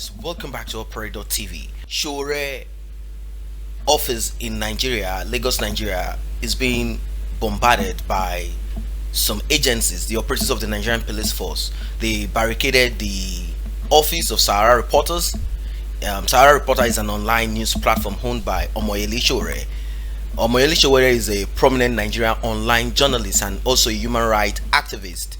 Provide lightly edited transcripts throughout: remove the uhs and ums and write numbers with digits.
guys, welcome back to PERIDOT. SOWORE office in Nigeria, Lagos, Nigeria, is being bombarded by some agencies, the operatives of the Nigerian police force. They barricaded the office of SaharaReporters. SaharaReporter is an online news platform owned by Omoyele Sowore. Omoyele Sowore is a prominent Nigerian online journalist and also a human rights activist,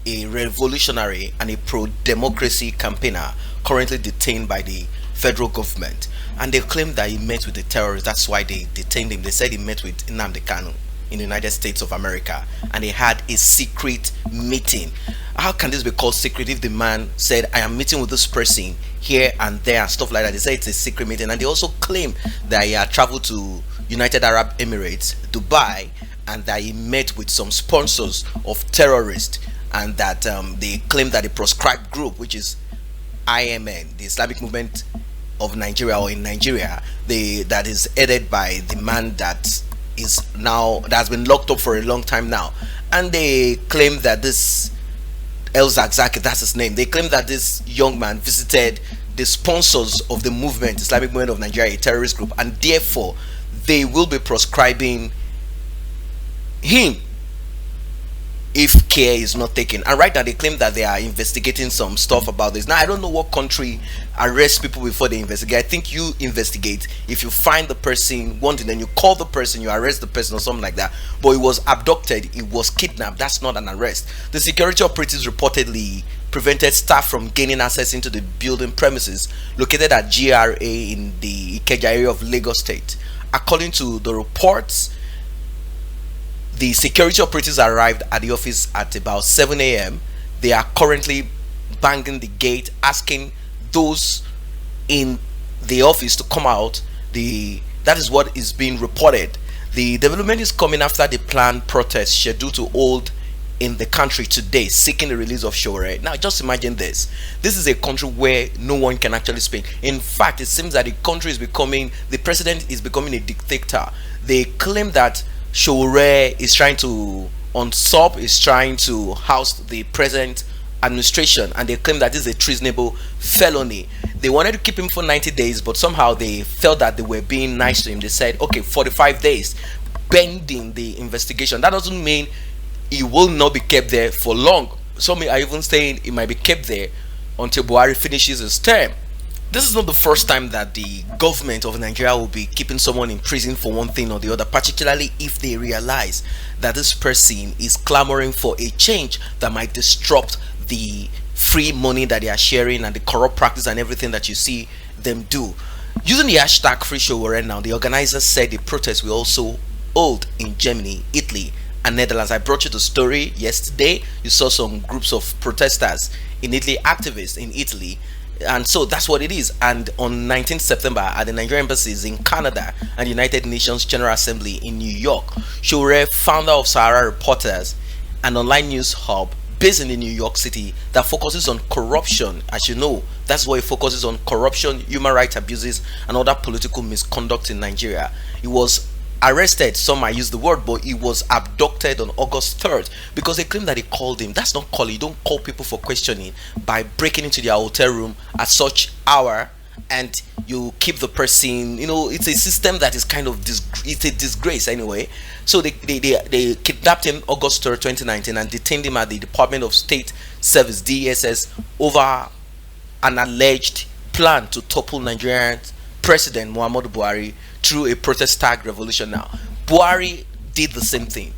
a revolutionary and a pro-democracy campaigner currently detained by the federal government. And they claim that he met with the terrorists. That's why they detained him. They said he met with Nnamdi Kanu in the United States of America and they had a secret meeting. How can this be called secret if the man said, I am meeting with this person here and there and stuff like that? They say it's a secret meeting. And they also claim that he had traveled to United Arab Emirates, Dubai, and that he met with some sponsors of terrorists, and that they claim that the proscribed group, which is IMN, the Islamic Movement of Nigeria, or in Nigeria, that is headed by the man that has been locked up for a long time now. And they claim that this El Zakzaki, that's his name, they claim that this young man visited the sponsors of the movement, Islamic Movement of Nigeria, a terrorist group, and therefore they will be proscribing him if care is not taken. And right now they claim that they are investigating some stuff about this. Now I don't know what country arrests people before they investigate. I think you investigate. If you find the person wanted, then you call the person, you arrest the person or something like that. But it was abducted, it was kidnapped. That's not an arrest. The security operatives reportedly prevented staff from gaining access into the building premises located at GRA in the Ikeja area of Lagos State. According to the reports, the security operatives arrived at the office at about 7 a.m. They are currently banging the gate, asking those in the office to come out. That is what is being reported. The development is coming after the planned protest scheduled to hold in the country today, seeking the release of Sowore. Now just imagine this. This is a country where no one can actually speak. In fact, it seems that the president is becoming a dictator. They claim that Sowore is trying to usurp, is trying to oust the present administration, and they claim that this is a treasonable felony. They wanted to keep him for 90 days, but somehow they felt that they were being nice to him. They said, okay, 45 days, pending the investigation. That doesn't mean he will not be kept there for long. Some are even saying he might be kept there until Buhari finishes his term. This is not the first time that the government of Nigeria will be keeping someone in prison for one thing or the other, particularly if they realize that this person is clamoring for a change that might disrupt the free money that they are sharing and the corrupt practice and everything that you see them do. Using the hashtag #FreeSowore now, the organizers said the protest will also hold in Germany, Italy, and Netherlands. I brought you the story yesterday. You saw some groups of protesters in Italy, activists in Italy. And so that's what it is. And on 19th September at the Nigerian embassies in Canada and United Nations General Assembly in New York, Sowore, founder of SaharaReporters, an online news hub based in New York City that focuses on corruption. As you know, that's why it focuses on corruption, human rights abuses, and other political misconduct in Nigeria. He was arrested, some might use the word, but he was abducted on August 3rd because they claim that they called him. That's not calling. You don't call people for questioning by breaking into their hotel room at such hour and you keep the person. You know, it's a system that is kind of it's a disgrace anyway. So they kidnapped him August 3rd 2019 and detained him at the Department of State Service DSS over an alleged plan to topple Nigerian President Muhammadu Buhari through a protest tag revolution. Now Buhari did the same thing.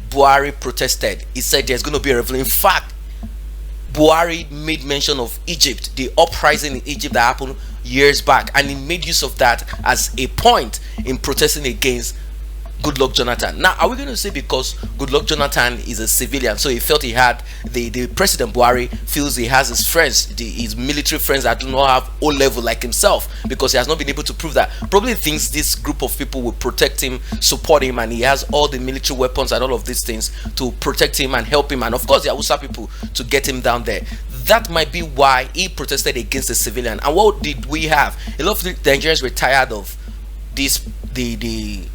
Buhari protested. He said there's going to be a revolution. In fact, Buhari made mention of Egypt, the uprising in Egypt that happened years back, and he made use of that as a point in protesting against Goodluck Jonathan. Now, are we going to say because Goodluck Jonathan is a civilian, so he felt he had the President Buhari feels he has his friends, his military friends that do not have O level like himself, because he has not been able to prove that? Probably thinks this group of people will protect him, support him, and he has all the military weapons and all of these things to protect him and help him, and of course the Hausa people to get him down there. That might be why he protested against the civilian. And what did we have? A lot of the Nigerians were tired of this, the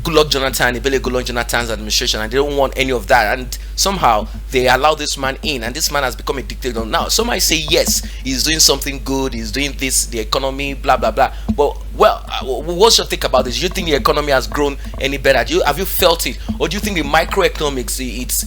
Goodluck Jonathan, Goodluck Jonathan's administration, and they don't want any of that. And somehow they allow this man in, and this man has become a dictator now. Some might say yes, he's doing something good, he's doing this, the economy, blah blah blah. But what's your take about this? Do you think the economy has grown any better? Have you felt it, or do you think the microeconomics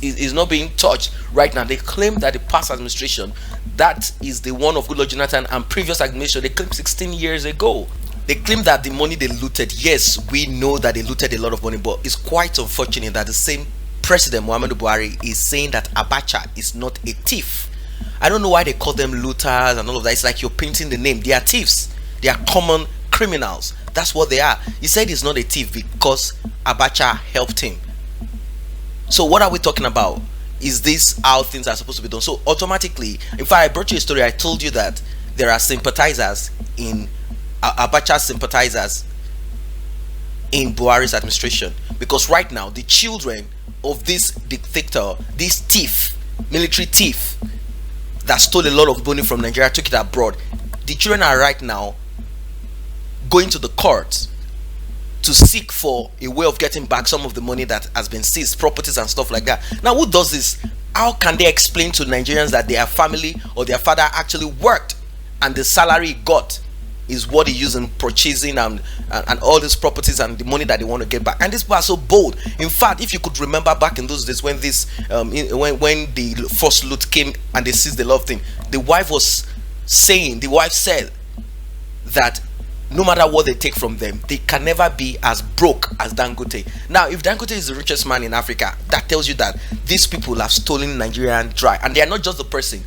is not being touched right now? They claim that the past administration, that is the one of Goodluck Jonathan and previous administration, they claimed 16 years ago. They claim that the money they looted, yes, we know that they looted a lot of money, but it's quite unfortunate that the same President Muhammadu Buhari is saying that Abacha is not a thief. I don't know why they call them looters and all of that. It's like you're painting the name. They are thieves. They are common criminals. That's what they are. He said he's not a thief because Abacha helped him. So what are we talking about? Is this how things are supposed to be done? So automatically, in fact, I brought you a story. I told you that there are sympathizers in Abacha sympathizers in Buhari's administration, because right now the children of this dictator, this thief, military thief that stole a lot of money from Nigeria, took it abroad, the children are right now going to the courts to seek for a way of getting back some of the money that has been seized, properties and stuff like that. Now, who does this? How can they explain to Nigerians that their family or their father actually worked and the salary he got is what he used in purchasing and all these properties and the money that they want to get back? And these people are so bold. In fact, if you could remember back in those days when this when the first loot came and they seized the lot of thing, the wife said that no matter what they take from them, they can never be as broke as Dangote. Now, if Dangote is the richest man in Africa, that tells you that these people have stolen Nigerian dry, and they are not just the person.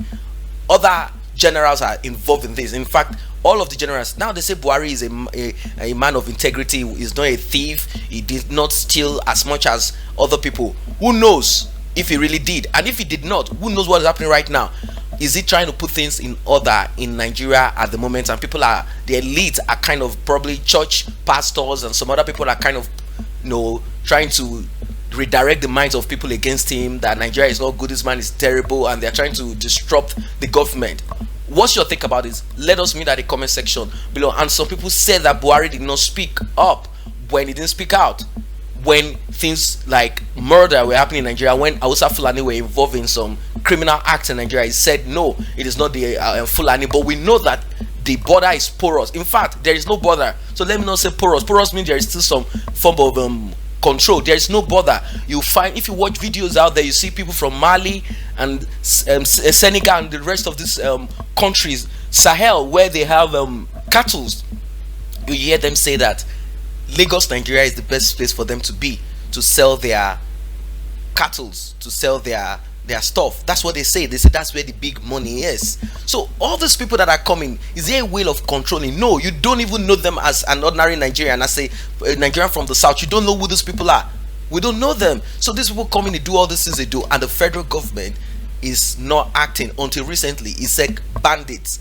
Other generals are involved in this. In fact, all of the generals now, they say Buhari is a man of integrity. He's not a thief. He did not steal as much as other people. Who knows if he really did? And if he did not, who knows what is happening right now? Is he trying to put things in order in Nigeria at the moment? And people are, the elite are kind of probably church pastors, and some other people are kind of, trying to redirect the minds of people against him, that Nigeria is not good, this man is terrible, and they're trying to disrupt the government. What's your take about this? Let us meet at the comment section below. And some people said that Buhari did not speak up when he didn't speak out when things like murder were happening in Nigeria, when Hausa Fulani were involved in some criminal acts in Nigeria. He said no, it is not the Fulani, but we know that the border is porous. In fact, there is no border. So let me not say porous. Porous means there is still some form of control. There is no border. You find, if you watch videos out there, you see people from Mali and Senegal and the rest of these countries, Sahel, where they have cattle. You hear them say that Lagos, Nigeria is the best place for them to be, to sell their cattle, to sell their stuff. That's what they say. They say that's where the big money is. So all these people that are coming, is there a way of controlling? No, you don't even know them as an ordinary Nigerian. I say a Nigerian from the south, you don't know who these people are. We don't know them. So these people come in, they do all these things they do, and the federal government is not acting. Until recently, it's like bandits.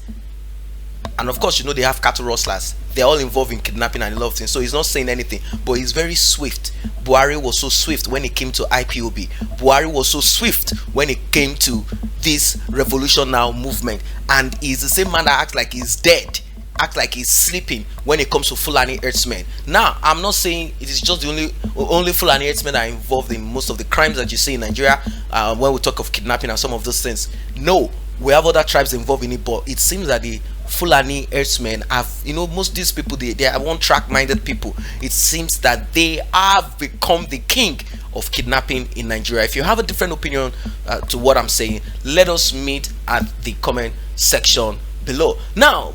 And of course, they have cattle rustlers. They're all involved in kidnapping and a lot of things. So he's not saying anything, but he's very swift. Buhari was so swift when it came to IPOB. Buhari was so swift when it came to this Revolution Now movement. And he's the same man that acts like he's dead, act like he's sleeping when it comes to Fulani herdsmen. Now, I'm not saying it is just the only Fulani herdsmen that are involved in most of the crimes that you see in Nigeria when we talk of kidnapping and some of those things. No, we have other tribes involved in it, but it seems that the Fulani herdsmen have, most of these people, they are one-track minded people. It seems that they have become the king of kidnapping in Nigeria. If you have a different opinion to what I'm saying, let us meet at the comment section below. Now,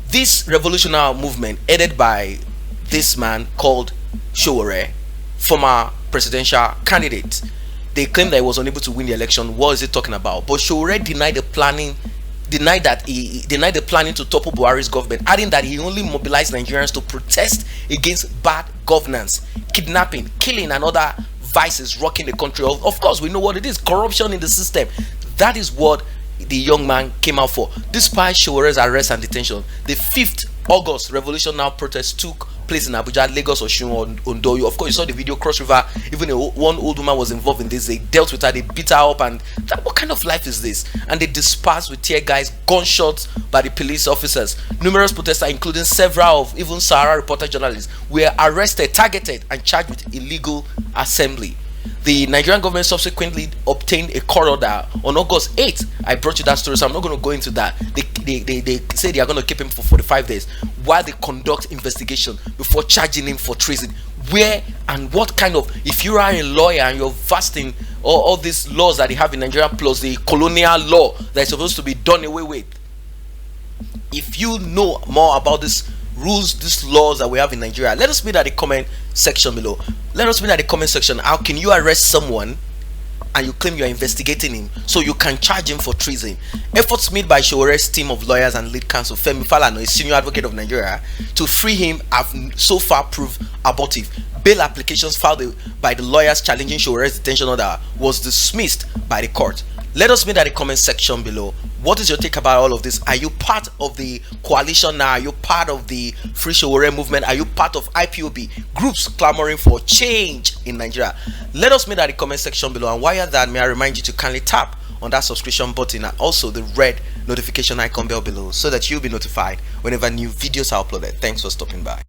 this revolutionary movement headed by this man called SOWORE, former presidential candidate, they claim that he was unable to win the election. What is it talking about? But SOWORE denied the planning to topple Buhari's government, adding that he only mobilized Nigerians to protest against bad governance, kidnapping, killing, and other vices rocking the country. Of course, we know what it is: corruption in the system. That is what the young man came out for. Despite SOWORE's arrest and detention, the 5th August Revolution Now protest took place in Abuja, Lagos, Osun, Ondo. Of course, you saw the video, Cross River. Even one old woman was involved in this. They dealt with her, they beat her up, and what kind of life is this? And they dispersed with tear gas, gunshots by the police officers. Numerous protesters, including several of even SaharaReporters journalists, were arrested, targeted, and charged with illegal assembly. The Nigerian government subsequently obtained a court order on August 8th. I brought you that story, so I'm not going to go into that. They say they are going to keep him for 45 days while they conduct investigation before charging him for treason. Where and what kind of, if you are a lawyer and you're fasting all these laws that they have in Nigeria plus the colonial law that is supposed to be done away with, if you know more about these rules, these laws that we have in Nigeria, let us meet at the comment section below. Let us meet at the comment section. How can you arrest someone and you claim you are investigating him so you can charge him for treason? Efforts made by SOWORE's team of lawyers and lead counsel Femi Falana, a senior advocate of Nigeria, to free him have so far proved abortive. Bail applications filed by the lawyers challenging SOWORE's detention order was dismissed by the court. Let us meet at the comment section below. What is your take about all of this? Are you part of the coalition now? Are you part of the Free SOWORE movement? Are you part of IPOB groups clamoring for change in Nigeria? Let us meet at the comment section below. And while that, may I remind you to kindly tap on that subscription button and also the red notification icon bell below so that you'll be notified whenever new videos are uploaded. Thanks for stopping by.